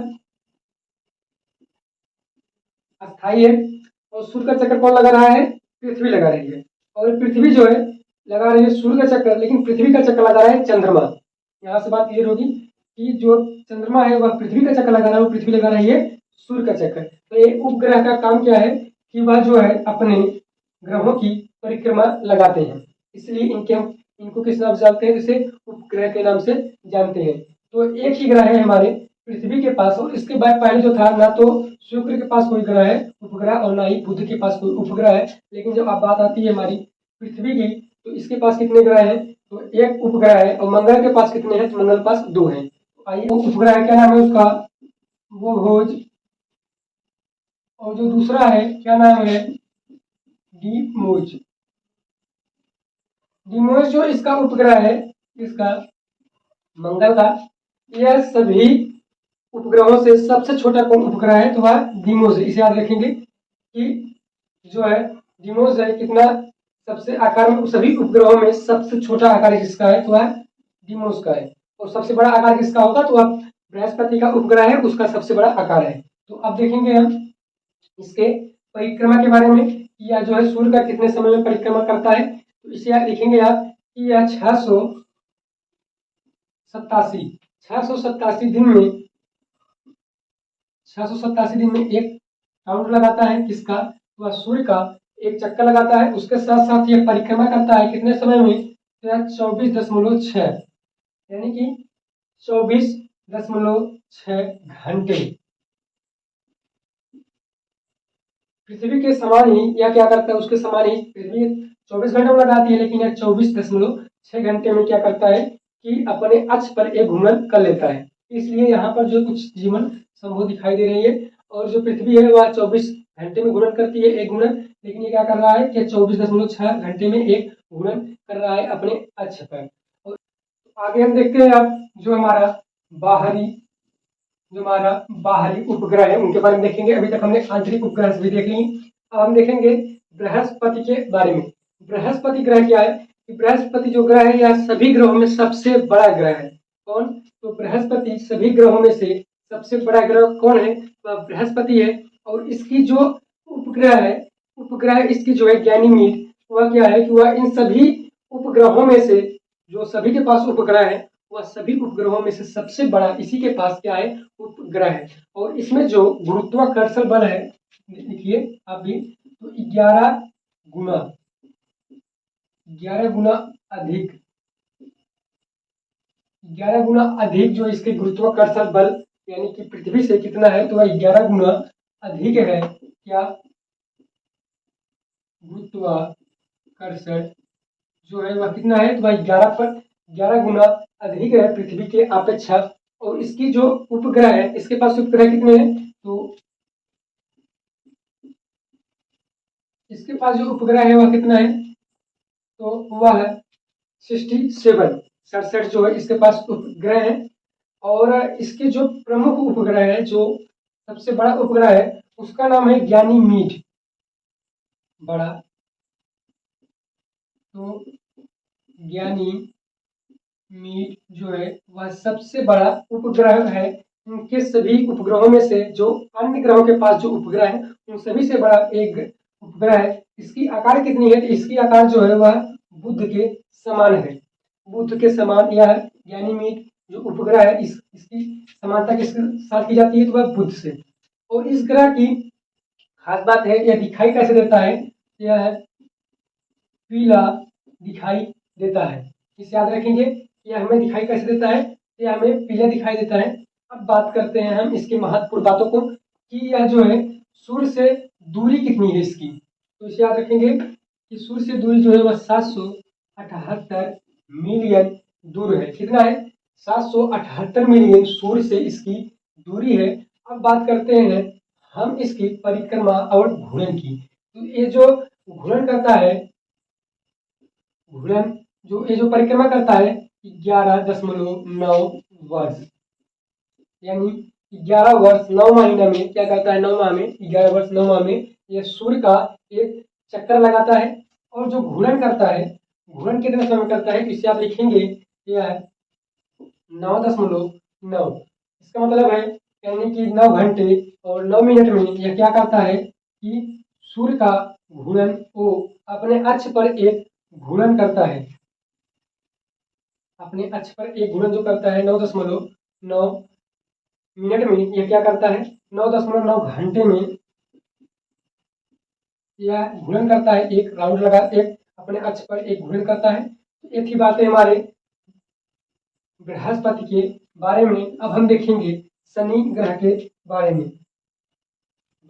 अस्थाई है, और सूर्य का चक्कर कौन लगा रहा है, पृथ्वी लगा रही है। और पृथ्वी जो है लगा रही है सूर्य का चक्कर, लेकिन पृथ्वी का चक्कर लगा रहा है चंद्रमा। यहाँ से बात क्लियर होगी कि जो चंद्रमा है वह पृथ्वी का चक्कर लगा रहा है, वो पृथ्वी लगा रही है सूर्य का चक्कर। तो ये उपग्रह का काम क्या है कि वह जो है अपने ग्रहों की परिक्रमा लगाते हैं, इसलिए इनको किस नाम से जानते हैं, जैसे उपग्रह के नाम से जानते हैं। तो एक ही ग्रह है हमारे पृथ्वी के पास, और इसके बाद पहले जो था ना तो शुक्र के पास कोई ग्रह है उपग्रह, और ना ही बुध के पास कोई उपग्रह है। लेकिन जब आप बात आती है हमारी पृथ्वी की, तो इसके पास कितने ग्रह हैं, तो एक उपग्रह है। और मंगल के पास कितने हैं, तो मंगल के पास 2 हैं। आइए, वो उपग्रह क्या नाम है उसका, वो भोज, और जो दूसरा है क्या नाम है, डीमोज। डीमोज जो इसका उपग्रह है, इसका मंगल का, यह सभी उपग्रहों से सबसे छोटा कौन उपग्रह है, तो वह डीमोज है। इसे याद रखेंगे कि जो है डीमोज है कितना सबसे आकार में, सभी उपग्रहों में सबसे छोटा आकार किसका है, तो वह डीमोज का है। और सबसे बड़ा आकार किसका होगा, तो वह बृहस्पति का उपग्रह है, उसका सबसे बड़ा आकार है। तो अब देखेंगे हम इसके परिक्रमा के बारे में, यह जो है सूर्य का कितने समय में परिक्रमा करता है। तो इसे आप लिखेंगे आप कि यह 687 687 दिन में 687 दिन में एक राउंड लगाता है किसका, वह सूर्य का एक चक्कर लगाता है। उसके साथ साथ ये परिक्रमा करता है कितने समय में, 24.6 यानी कि 24.6 घंटे। पृथ्वी के समान ही या क्या करता है, उसके समान ही पृथ्वी 24 घंटे में लगाती है, लेकिन यह 24.6 घंटे में क्या करता है कि अपने अक्ष पर एक घूर्णन कर लेता है। इसलिए यहाँ पर जो कुछ जीवन समूह दिखाई दे रही है, और जो पृथ्वी है वह 24 घंटे में घूर्णन करती है एक घूर्णन, लेकिन ये क्या कर रहा है कि 24.6 घंटे में एक घूर्णन कर रहा है अपने अक्ष पर। और आगे हम देखते हैं अब जो हमारा बाहरी उपग्रह है उनके बारे में देखेंगे। अभी तक हमने आंतरिक उपग्रह भी देख ली, अब हम देखेंगे बृहस्पति के बारे में। बृहस्पति ग्रह क्या है, बृहस्पति जो ग्रह है यह सभी ग्रहों में सबसे बड़ा ग्रह है। कौन, तो बृहस्पति सभी ग्रहों में से सबसे बड़ा ग्रह कौन है, वह बृहस्पति है। और इसकी जो उपग्रह इसकी जो है गैनीमीड, वह क्या है कि वह इन सभी उपग्रहों में से, जो सभी के पास उपग्रह है, वह सभी उपग्रहों में से सबसे बड़ा इसी के पास क्या है, उपग्रह है। और इसमें जो गुरुत्वाकर्षण बल है, देखिए आप भी, तो 11 गुना अधिक 11 गुना अधिक जो इसके गुरुत्वाकर्षण बल यानी कि पृथ्वी से कितना है, तो वह 11 गुना अधिक है। क्या, गुरुत्वाकर्षण जो है वह कितना है, तो वह 11 गुना अधिक है पृथ्वी के अपेक्षा। और इसकी जो उपग्रह है, इसके पास उपग्रह कितने हैं, तो इसके पास जो उपग्रह है वह कितना है, तो वह है 67 जो है इसके पास उपग्रह है। और इसके जो प्रमुख उपग्रह है, जो सबसे बड़ा उपग्रह है, उसका नाम है गैनीमीड बड़ा। तो गैनीमीड जो है वह सबसे बड़ा उपग्रह है। उनके सभी उपग्रहों में से जो अन्य ग्रहों के पास जो उपग्रह है, उन सभी से बड़ा एक उपग्रह है। इसकी आकार कितनी है, तो इसकी आकार जो है वह बुध के समान है। बुध के समान यह गैनीमीड जो उपग्रह है, इसकी समानता किसके साथ की जाती है, तो वह बुध से। और इस ग्रह की खास बात है, यह दिखाई कैसे देता है, यह पीला दिखाई देता है। इसे याद रखेंगे, यह हमें दिखाई कैसे देता है, यह हमें पीला दिखाई देता है। अब बात करते हैं हम इसकी महत्वपूर्ण बातों को, कि यह जो है सूर्य से दूरी कितनी है इसकी। तो इसे याद रखेंगे कि सूर्य से दूरी जो है वह 778 मिलियन दूर है। कितना है, 778 मिलियन सूर्य से इसकी दूरी है। अब बात करते हैं हम इसकी परिक्रमा और घूर्णन की। तो ये जो घूर्णन करता है, ये जो परिक्रमा करता है 11.9 वर्ष, यानी 11 वर्ष 9 महीने में क्या करता है, 9 माह में 11 वर्ष 9 माह में यह सूर्य का एक चक्कर लगाता है। और जो घूर्णन करता है, घूर्णन कितने समय करता है, इसे आप लिखेंगे, यह 9.9, इसका मतलब है यानी कि 9 घंटे और 9 मिनट में यह क्या करता है कि सूर्य का घूर्णन वो अपने अक्ष पर एक घूर्णन करता है। अपने अक्ष पर एक घूर्णन जो करता है 9.9 मिनट में, यह क्या करता है 9.9 घंटे में यह घूर्णन करता है, एक राउंड लगा, एक अपने अक्ष पर एक घूर्णन करता है। ये थी बातें हमारे बृहस्पति के बारे में। अब हम देखेंगे शनि ग्रह के बारे में।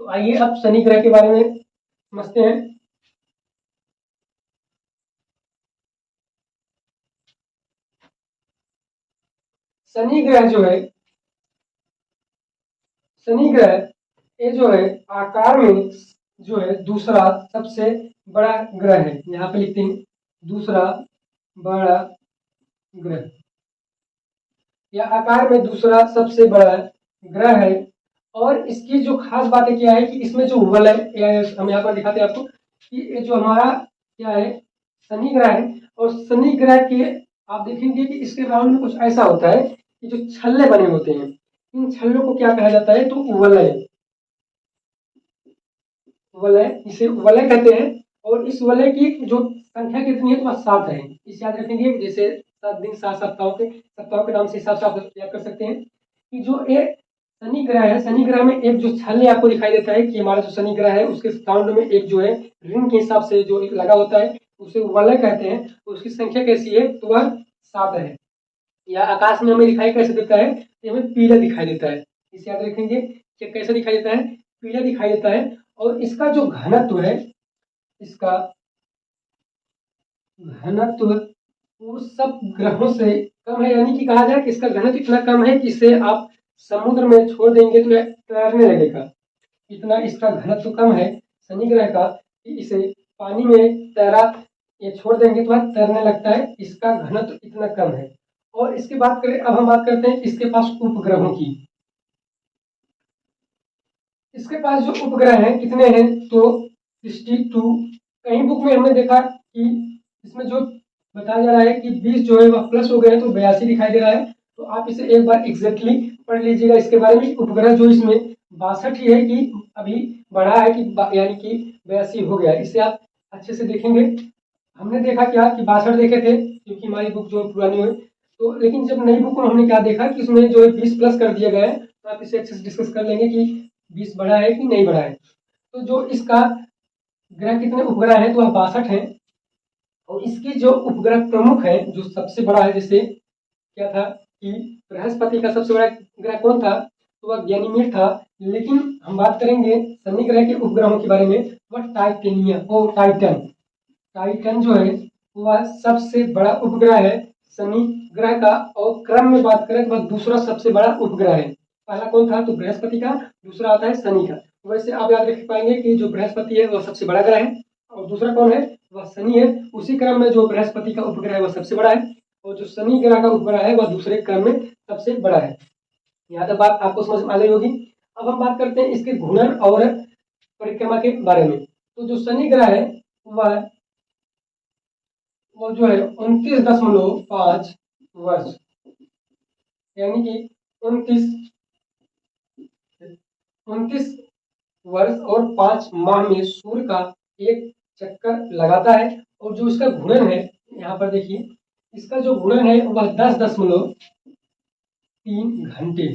तो आइए अब शनि ग्रह के बारे में समझते हैं। शनि ग्रह ये जो है आकार में जो है दूसरा सबसे बड़ा ग्रह है। यहाँ पे लिखते हैं दूसरा बड़ा ग्रह, यह आकार में दूसरा सबसे बड़ा ग्रह है। और इसकी जो खास बात है क्या है कि इसमें जो वलय, हम यहाँ पर दिखाते हैं आपको कि ये जो हमारा क्या है शनि ग्रह है, और शनि ग्रह के आप देखेंगे कि इसके राउंड में कुछ ऐसा होता है कि जो छल्ले बने होते हैं, इन छल्लों को क्या कहा जाता है, तो वलय, इसे वलय कहते हैं। और इस वलय की जो संख्या कितनी है, तो वह 7 है। इसे याद रखेंगे, जैसे 7 दिन 7 सप्ताहों के नाम से हिसाब से आप याद कर सकते हैं कि जो एक शनि ग्रह है, शनि ग्रह में एक जो छल्य आपको दिखाई देता है कि हमारा जो शनि ग्रह है उसके काउंट में एक जो है रिंग के हिसाब से जो एक लगा होता है उसे वलय कहते हैं। तो उसकी संख्या कैसी है? तो वह 7 है। या आकाश में हमें दिखाई कैसे देता है? तो हमें पीला दिखाई देता है। इसे याद रखेंगे कि कैसे दिखाई देता है? पीला दिखाई देता है। और इसका जो घनत्व है, इसका घनत्व वो सब ग्रहों से कम है, यानी कि कहा जाए कि इसका घनत्व इतना कम है कि इसे आप समुद्र में छोड़ देंगे तो यह तैरने लगेगा। इतना इसका घनत्व कम है शनि ग्रह का कि इसे पानी में तैरा ये छोड़ देंगे तो वह तैरने लगता है। इसका घनत्व इतना कम है। और इसकी बात करें, अब हम बात करते हैं इसके पास उपग्रहों की। इसके पास जो उपग्रह हैं कितने हैं? तो 62। कहीं बुक में हमने देखा कि इसमें जो बताया जा रहा है कि 20 जो है वह प्लस हो गए हैं तो 82 दिखाई दे रहा है। तो आप इसे एक बार एग्जैक्टली पढ़ लीजिएगा इसके बारे में। उपग्रह जो इसमें 62 ही है कि अभी बढ़ा है कि यानी कि 82 हो गया। इसे आप अच्छे से देखेंगे। हमने देखा क्या कि 62 देखे थे क्योंकि हमारी बुक जो पुरानी है। तो लेकिन जब नई बुक में हमने क्या देखा कि उसमें जो है 20 प्लस कर दिया गया है। तो आप इसे अच्छे से डिस्कस कर लेंगे कि 20 बढ़ा है कि नहीं बढ़ा है। तो जो इसका ग्रह कितने उपग्रह है? तो वह 62 है। और इसके जो उपग्रह प्रमुख है जो सबसे बड़ा है, जैसे क्या था कि बृहस्पति का सबसे बड़ा ग्रह कौन था? तो वह गैनीमेड था। लेकिन हम बात करेंगे शनि ग्रह के उपग्रहों के बारे में, वह टाइटेनियम और टाइटन। टाइटन जो है वह सबसे बड़ा उपग्रह है शनि ग्रह का। और क्रम में बात करें तो वह दूसरा सबसे बड़ा उपग्रह है। पहला कौन था? तो बृहस्पति का। दूसरा आता है शनि का। वैसे आप याद रख पाएंगे कि जो बृहस्पति है वह सबसे बड़ा ग्रह है और दूसरा कौन है? वह शनि है। उसी क्रम में जो बृहस्पति का उपग्रह है वह सबसे बड़ा है और जो शनि ग्रह का उपग्रह है वह दूसरे क्रम में सबसे बड़ा है। यहाँ तक बात आपको समझ में आ गई होगी। अब हम बात करते हैं इसके घूर्णन और परिक्रमा के बारे में। तो जो शनि ग्रह है वह वो जो है 29.5 वर्ष, यानी कि 29 वर्ष और 5 माह में सूर्य का एक चक्कर लगाता है। और जो इसका घूर्णन है, यहाँ पर देखिए इसका जो घूर्णन है वह 10.3 घंटे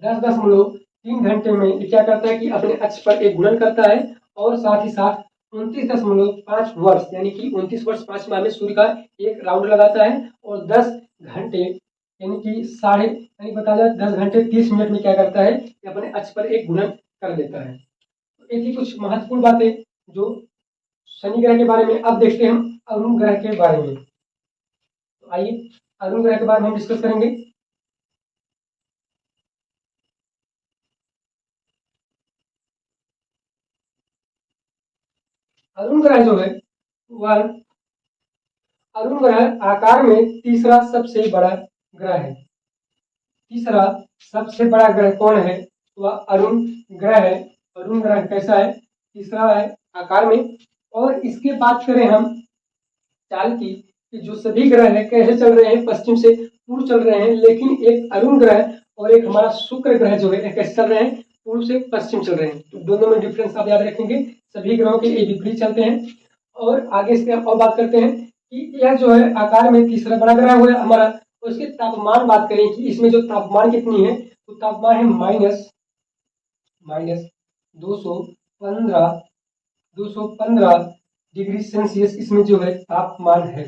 10.3 घंटे में क्या करता है कि अपने अक्ष पर एक घूर्णन करता है। और साथ ही साथ 29.5 वर्ष यानी कि 29 वर्ष 5 माह में सूर्य का एक राउंड लगाता है। और 10 घंटे यानी कि साढ़े यानी बताया जाए 10 घंटे 30 मिनट में क्या करता है कि अपने अक्ष पर एक घूर्णन कर देता है। तो एक ही कुछ महत्वपूर्ण बातें जो शनि ग्रह के बारे में। अब देखते हैं हम अरुण ग्रह के बारे में। तो आइए अरुण ग्रह के बारे में हम डिस्कस करेंगे। अरुण ग्रह जो है वह अरुण ग्रह आकार में तीसरा सबसे बड़ा ग्रह है। तीसरा सबसे बड़ा ग्रह कौन है? वह अरुण ग्रह है। अरुण ग्रह कैसा है? तीसरा है आकार में। और इसके बात करें हम चाल की कि जो सभी ग्रह है कैसे चल रहे हैं? पश्चिम से पूर्व चल रहे हैं। लेकिन एक अरुण ग्रह और एक हमारा शुक्र ग्रह जो है कैसे चल रहे हैं? पूर्व से पश्चिम चल रहे हैं। तो दोनों में डिफरेंस आप याद रखेंगे। सभी ग्रहों के ये विपरीत चलते हैं। और आगे इसके और बात करते हैं कि यह जो है आकार में तीसरा बड़ा ग्रह हुआ हमारा। उसके तापमान बात करें कि इसमें जो तापमान कितनी है? तो तापमान है माइनस 215 डिग्री सेल्सियस इसमें जो है तापमान है।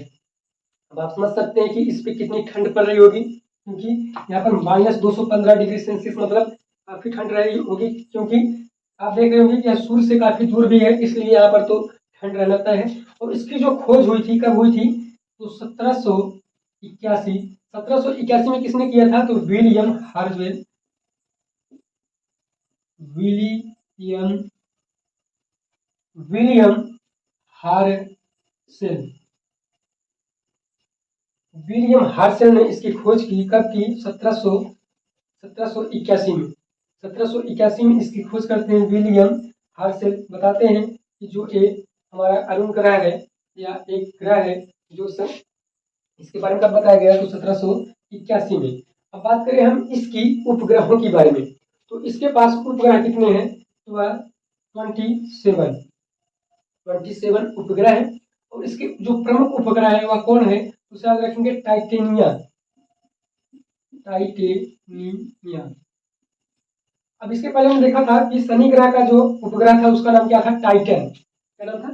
अब आप समझ सकते हैं कि इस पे कितनी ठंड पड़ रही होगी, क्योंकि यहाँ पर -215 डिग्री सेल्सियस मतलब काफी ठंड रही होगी। क्योंकि आप देख रहे होंगे कि यह सूर्य से काफी दूर भी है, इसलिए यहाँ पर तो ठंड रहता है। और इसकी जो खोज हुई थी कब हुई थी? तो 1781 में किसने किया था? तो विलियम हार्वेल विलियम हार्सेल विलियम हार्सेल ने इसकी खोज की। कब की? 1781 में। 1781 में इसकी खोज करते हैं विलियम हार्सेल। बताते हैं कि जो एक हमारा अरुण ग्रह है या एक ग्रह है जो इसके बारे में कब बताया गया? तो 1781 में। अब बात करें हम इसकी उपग्रहों के बारे में। तो इसके पास उपग्रह कितने हैं? तो वह 27 उपग्रह है। और इसके जो प्रमुख उपग्रह है वह कौन है, उसे याद रखेंगे टाइटेनिया। टाइटेनिया। अब इसके पहले हमने देखा था कि शनि ग्रह का जो उपग्रह था उसका नाम क्या था, टाइटन। क्या नाम था,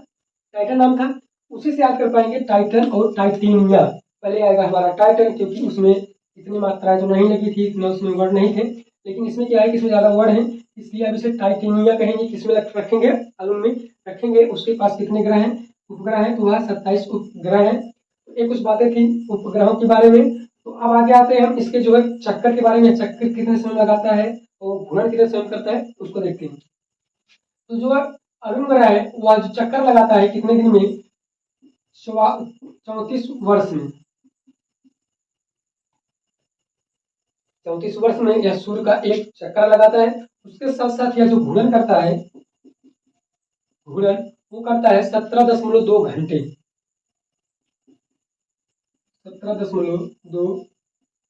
टाइटन नाम था। उसी से याद कर पाएंगे टाइटन और टाइटेनिया। पहले आएगा हमारा टाइटन, क्योंकि उसमें इतनी मात्रा जो नहीं लगी थी, इतने उसमें वर्ड नहीं थे, लेकिन इसमें क्या है कि इसमें ज्यादा वर्ड है, इसलिए अब इसे टाइटेनिया कहेंगे। किसमें रखेंगे, अणु में रखेंगे। उसके पास कितने ग्रह हैं, उपग्रह है, तो वह 27 उपग्रह है। तो ये कुछ बातें थी उपग्रहों के बारे में। तो अब आगे आते हैं हम इसके जो है चक्कर के बारे में। चक्कर कितने समय लगाता है और घूर्णन कितने समय करता है उसको देखते हैं। तो जो अरुण ग्रह है वह जो चक्कर लगाता है कितने दिन में, 34 वर्ष में। 34 वर्ष में यह सूर्य का एक चक्कर लगाता है। उसके साथ साथ यह जो घूर्णन करता है, घूर्णन वो करता है 17.2 घंटे। 17.2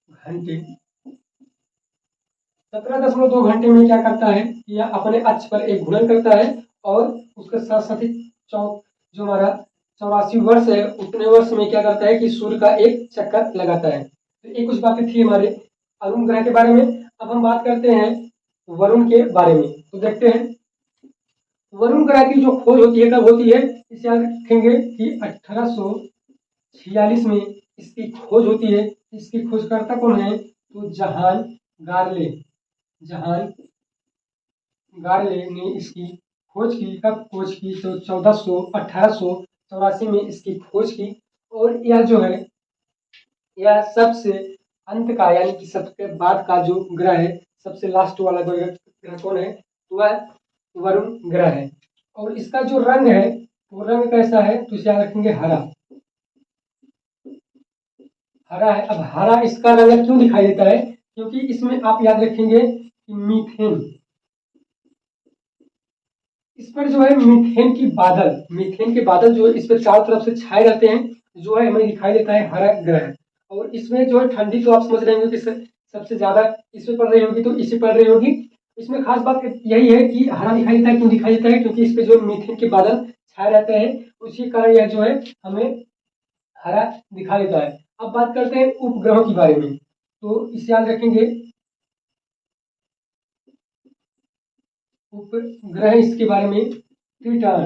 घंटे। 17.2 घंटे में क्या करता है कि यह अपने अक्ष पर एक घूर्णन करता है और उसके साथ साथ ही जो हमारा 84 वर्ष है उतने वर्ष में क्या करता है कि सूर्य का एक चक्कर लगाता है। तो ये कुछ बातें थी हमारे अरुण ग्रह के बारे में। अब हम बात करते हैं वरुण के बारे में। तो देखते हैं वरुण ग्रह की जो खोज होती है कब होती है, इसे याद रखेंगे कि 1846 में इसकी खोज होती है। इसकी खोजकर्ता कौन है, तो जहान गार्ले। जहान गार्ले ने इसकी खोज की। कब खोज की, तो 1884 में इसकी खोज की। और यह जो है यह सबसे अंत का यानी कि सबके बाद का जो ग्रह है, सबसे लास्ट वाला ग्रह कौन है, तो वह वरुण ग्रह है। और इसका जो रंग है वो रंग कैसा है, तो इसे याद रखेंगे हरा। हरा है। अब हरा इसका रंग क्यों दिखाई देता है, क्योंकि इसमें आप याद रखेंगे कि मीथेन, इस पर जो है मीथेन के बादल जो है इस पर चारों तरफ से छाए रहते हैं, जो है हमें दिखाई देता है हरा ग्रह। और इसमें जो है ठंडी तो आप समझ रहे होंगे कि सबसे ज्यादा इसमें पड़ रही होगी, तो इसी पड़ रही होगी। इसमें खास बात यही है कि हरा दिखाई देता है। क्यों दिखाई देता है, क्योंकि इस पे जो मीथेन के बादल छाए रहते हैं, उसी कारण यह जो है हमें हरा दिखाई देता है। अब बात करते हैं उपग्रहों के बारे में। तो इसे याद रखेंगे उपग्रह, इसके बारे में ट्रिटॉन।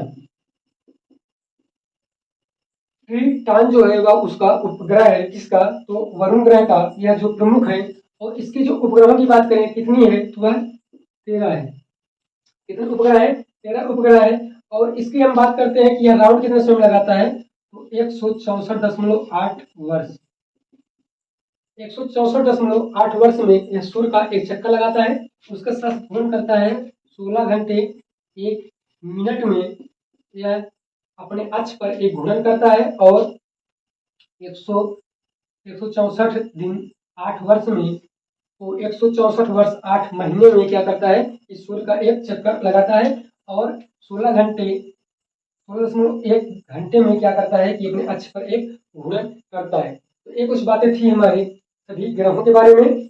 ट्रिटॉन जो है वह उसका उपग्रह है। किसका, तो वरुण ग्रह का। यह जो प्रमुख है, और इसके जो उपग्रहों की बात करें कितनी है, तो वह 13 है। कितने उपग्रह है, 13 उपग्रह है। और इसकी हम बात करते हैं कि यह राउंड कितने समय लगाता है, तो 164.8 वर्ष। 164.8 वर्ष में यह सूर्य का एक चक्कर लगाता है। उसका साथ घूर्णन करता है 16 घंटे 1 मिनट में। यह अपने अक्ष पर एक घूर्णन करता है और 164 दिन 8 वर्ष में, तो 164 वर्ष 8 महीने में क्या करता है, इस सूर्य का एक चक्कर लगाता है। और 16.1 घंटे में क्या करता है कि अपने अक्ष पर एक घूर्णन करता है। तो ये कुछ बातें थी हमारे सभी ग्रहों के बारे में।